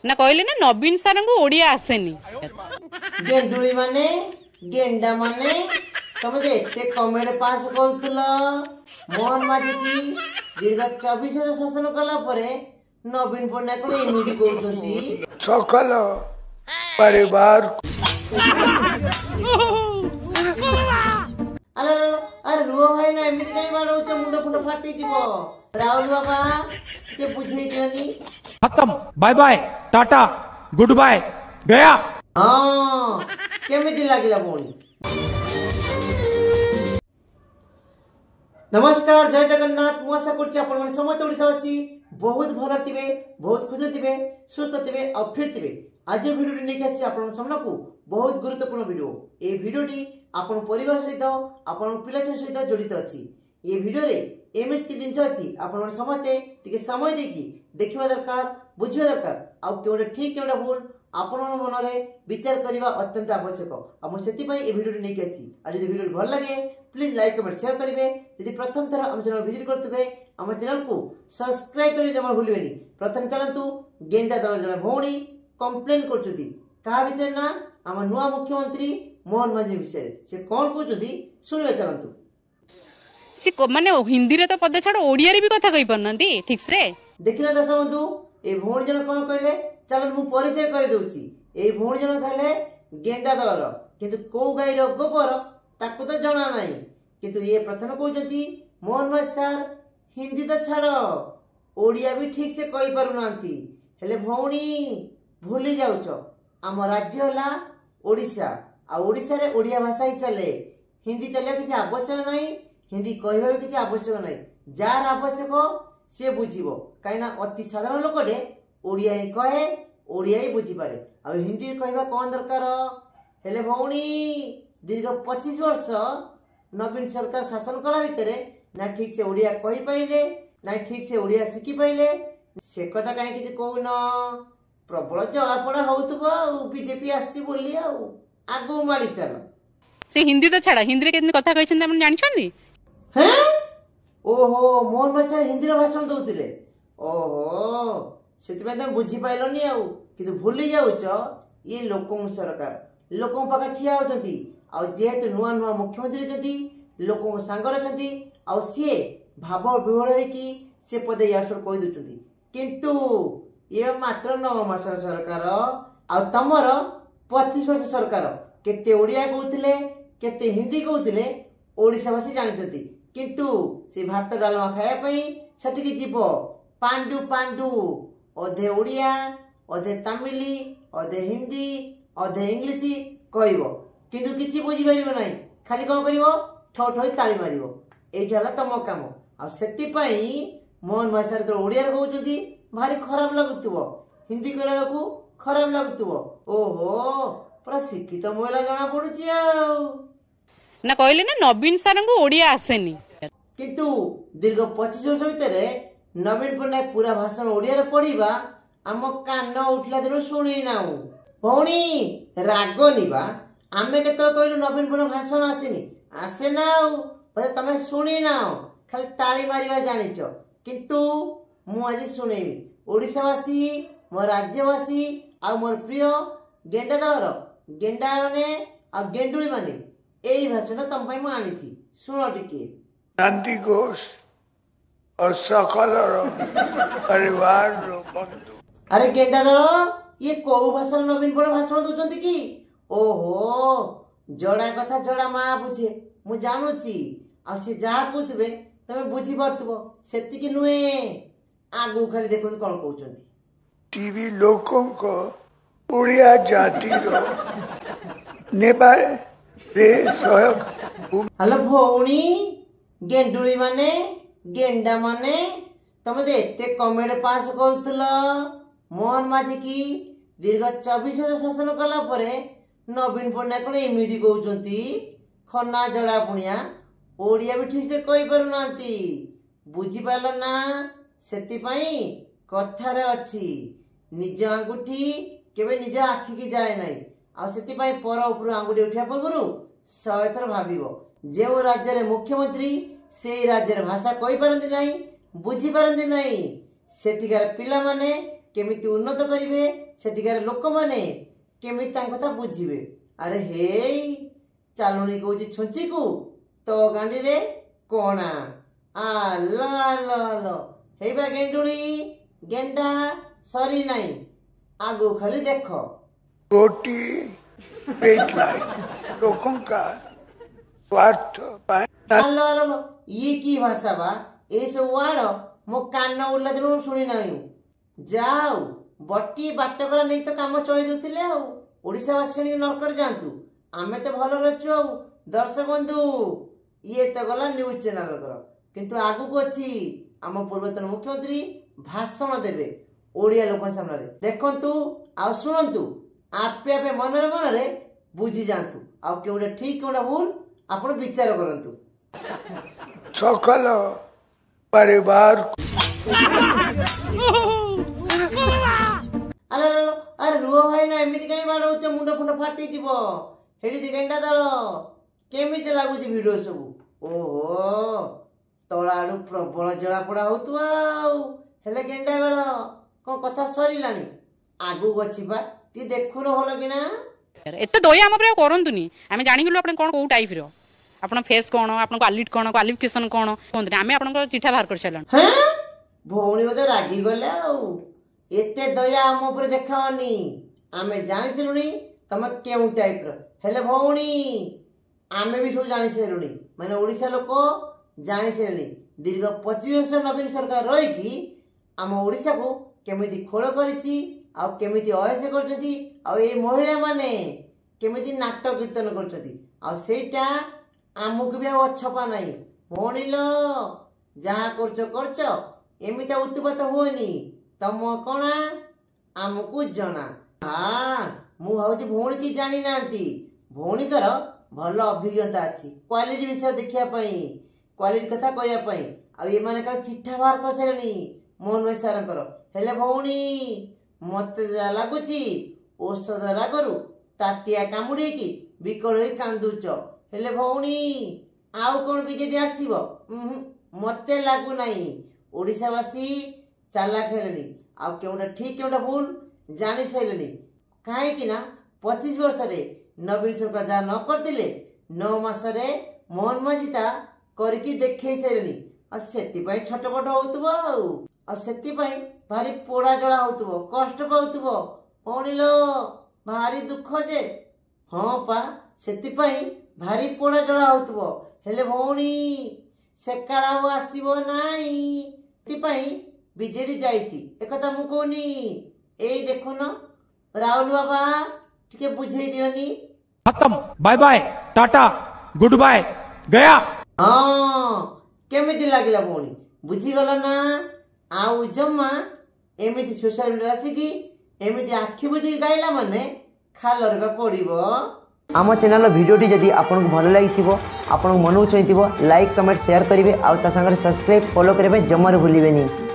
ना कहले ना नवीन सार को ओडिया आसेनी। गेंडुली माने गेंडा माने तुम एते कमेंट पास करूल मोहन माझी की दीर्घ 24 वर्ष शासन कला परे नवीन पट्टनायक को एमिति कहउछंती सकल परिवार। अरे अरे रुह भाई ना एमिति कहीं बाड़ौछ मुंड फुंड फाटी जीवो। राहुल बाबा के बुझे दियोनी। खत्म, bye bye, tata, goodbye, गया। हाँ केमिति लागिला भौणी? नमस्कार, जय जगन्नाथ। मु आशा करछि आपण माने समस्त ओडिसावासी बहुत भल थिबे, बहुत खुश थिबे, सुस्थ थिबे और फिट थिबे। आज भिडियो नेकी आछि आपण सामनाकू बहुत गुरुत्वपूर्ण भिडियो। ए भिडियोटी आपण परिवार सहित आपण पिला सहित जड़ित अछि। ए भिडियो रे एमित की जिंस अछि आपण माने समते टिके समय देकी देखिबा दरकार, बुझिबा दरकार। आ केउडा ठीक केउडा भूल आपण मन रे विचार करबा अत्यंत आवश्यक। आ मु सेति पई ए भिडियो नेकी आछि। आ जदि भिडियो भल लागे प्लीज लाइक कमेंट शेयर करेंगे। यदि प्रथम थर हम चैनल विजिट करते आम चैनल को सब्सक्राइब कर जमा भूलिए। प्रथम चलतु गेंडा दल जन भौणी कंप्लेन कर विषय ना आम नुआ मुख्यमंत्री मोहन माझी विषय से कौन कहते शुणा चलतु। सी माने हिंदी रे तो पद छाड़ ओडिया रे भी कथा कहि परनंती ठीक से। देखिना दर्शक बंधु ए भौणी जन कौन कहले चल मु परिचय कर दउची। ए भौणी जन कहले गेंडा दलर किंतु को गाई रो गोबर ताकू तो जना नहीं। किंतु ये प्रथम कहते मोहन भाई सर हिंदी तो छाड़ ओडिया भी ठीक से कही पारु नांती। हेले भौणी भूली जाउछ आम राज्य होला ओडिशा। आ ओडिशा रे ओडिया भाषा ही चले, हिंदी चले किसी आवश्यक नहीं, हिंदी कहबा भी किसी आवश्यक नहीं। जार आवश्यक से बुझिबो काइना अति साधारण लोकटे ओडिया ही कहे, ओडिया ही बुझी पारे। आ हिंदी कहबा कोन दरकार? हेले भौणी दीर्घ 25 वर्ष नवीन सरकार शासन कला भितर ना ठीक से ओडिया कही पाइले ना ठीक से ओडिया शिखी पाइले। से कथा कहीं किसी कहून प्रबल जलापड़ा होउतबो बीजेपी आछि बोली आगो मारी चल। से हिंदी तो छाड़ा हिंदी रे केतनी कथा कहछन आपण जानि छथि? हैं ओहो मोहन भाई सर हिंदी रो भाषण दउतिले। ओहो सेति में तुम बुझी पाइलोनी किंतु भूली जाउछ ये लोकों सरकार लोकों पाखे ठिया होचंती। आ जेहेतु नुआ नुआ मुख्यमंत्री चंती लोकों सांगर चंती आ सी भाव विभोल होइकी से पदे यासर कहि दउचंती। किंतु ये मात्र 9 मास सरकार आ तमर 25 वर्ष सरकार केते ओडिया कहउतिले केते हिंदी कहउतिले ओडिसावासी जानिचंती। किंतु से भात डालमा खाया पई सटिकी जीव पांडु पांडु अधे ओडिया अधे तमिली अधे हिंदी अधे इंग्लिश कहब किंतु किसी बुझी पार ना। खाली कौन कर ठो ठो ताली मार ये तुम कम। आई मोहन भाई सर ओडिया कहते भारी खराब लगुव, हिंदी कहला खराब लगुव। ओहो पूरा शिक्षित महिला जना पड़ी ना कहले ना नवीन सार को ओडिया आसेनी। किंतु दीर्घ 25 वर्ष भितर नवीन पट्टनायक पूरा भाषण ओडिया पढ़ा आम कान उठला दिन शुणी ना। भौणी राग निबा आमे केत कहलु नवीन पट्टनायक भाषण आसेनी आसे ना तमें शुणी ना खाली ताली मारिबा जानिच। किंतु मु आज शुणेबी ओडिशावासी मो राज्यवासी आ मोर प्रिय गेंडा दलर गेंडा माने आ गेंडुली माने एई भाषण तम पई मु आनिछि सुनो टिके। नंदी घोष और सकल परिवार बंधु। अरे गेंडा दल ये कौ भाषा नवीन पड़ भाषण दौरान कि? ओहो जड़ा कथा जड़ा माँ बुझे मु जानूची आ से जहाँ कहते तमें बुझी पार्थ्व से नुहे आगू खाली देखो कौन कहते टीवी लोकों को ओडिया जाति नेपाल रे सहयोग। हेलो भौणी गेंडुली माने गेंडा माने तमें तो एते कमेंट पास करूल मोहन माझी की दीर्घ 24 वर्ष शासन कला परे नवीन पट्टनायक कौन एमिति कहउचंती खना जड़ा पुणिया ओडिया भी ठीक से कही पारु नांती। बुझी पारल ना? सेति पई कथारे अछि निज आंगुठी केबे निज आखि की जाए नाही। आ सेति पई पर ऊपर आंगुठी उठिया पूर्वरु 100 थर भाबिबो जे राज्य रे मुख्यमंत्री से राज्य रे भाषा कही पारंती नाही, बुझी पारंती नाही। सेठिकार पिला माने केमिति उन्नत करिवे सेटिकार लोक माने केमिति तांको कथा बुझिबे। अरे हे चालुणी कहूची छुंची को तो गांडी रे कोना आलो आलो आलो हेबा गेंडुली गेंडा सरी नहीं आगो खाली देखो गोटी पेट लाई लोगों का स्वार्थ पाए आलो आलो आलो ये की भाषा बा ए सब वार मो कान उल्ला दिन शुणी नहीं जाओ बटी बाटकर नहीं तो काम चले दूथिले आ ओडिसा वासी नरकर जांतु आमे तो भल रचु आ दर्शक बंधु ये तो गला न्यूज चैनल कर किंतु आगु को अछि आम पूर्वतन मुख्यमंत्री भाषण देबे ओडिया लोक सामने देखंतु आ सुनंतु आपे आपे मन रे बुझी जांतु आ केउडा ठीक केउडा भूल आपण विचार करंतु सकल परिवार अरे अरे रुह भाई ना एमिति कहीं बाड़ौच मुंड फुंड फाटी जीवो हेडी गेंडा दल केमिति लागुची वीडियो सब ओहो तला आडू प्रबल जला पड़ा होतुआ हेले गेंडा बेल कोन कथा सरीलानी आगु गछिबा ती देखु न होलो किना एते दया हम पर करंतुनी आमे जानि गेलु आपण कोन को टाइप रो आपण फेस कोन आपण क्वालिटी कोन क्वालिफिकेशन कोन कोन आमे आपण को चिठा बाहर कर छलन हैं भौणी मते रागी गले आ एते दया हम ऊपर देखावनी आमे जानि छलुनी तमे केउ टाइप रो हेले भौणी आमे भी सब जानि छलुनी माने ओडिसा लोक जानि छलनी दीर्घ 25 वर्ष नवीन सरकार रही कि आम ओडिसा को केमिति खोल करिछि आ केमिति अयस करछथि आ ए महिला माने केमिति नाटक कीर्तन करछथि आ सेटा आमुक भी अछपा नाही भौणी लो जहा करछो एमिता उत्पात होनी तम कणा आमको जना हाँ मु भावुची भौणी की जानी नांती भौणी कर भल अभिज्ञता अच्छी क्वालिटी विषय देखिया पई क्वालिटी कथा कहया पई आ ये माने का चिट्ठा बाहर कर सेरनी मोहन भाई सार कर हेले भौणी मते जा लागुची औषध लागरू ताटिया कामुडी की बिकल होई कांदुच हेले भौणी आउ कोन बीजेडी आसीबो मते लागु नाही ओडिसावासी चाला खेलनी आ केउडा ठीक केउडा भूल जानि सैलनी काहे कि ना 25 वर्ष रे नवीन सरकार जा न करतिले 9 मास रे मोहन मजिता करकी देखै सैलनी आ सेति पई छटपट होतबो आ सेति पई भारी पोड़ा जळा होतबो कष्ट पाउतबो ओणिलो भारी दुख जे हां पा सेति पई भारी पोड़ा जळा होतबो हेले भौणी सेकाळा आसीबो नाही सेति पई बीजेडी जाइछि एकथा मु कोनी एई देखुन राहुल बाबा टिके बुझेई दियोनी खत्म bye bye tata goodbye गया हां केमिति लागिला भौणी बुझी गलो ना आउ जम्मा एमिति सोशल मीडिया आसिकी एमिति आखि बुझी गाइला माने खालरबा पड़िबो आम चैनल भिडियोटी जदि आपको भल लगी आपन मन चाहिए लाइक कमेंट शेयर करेंगे आ सब्सक्राइब फॉलो करेंगे जमार भूलिए नहीं।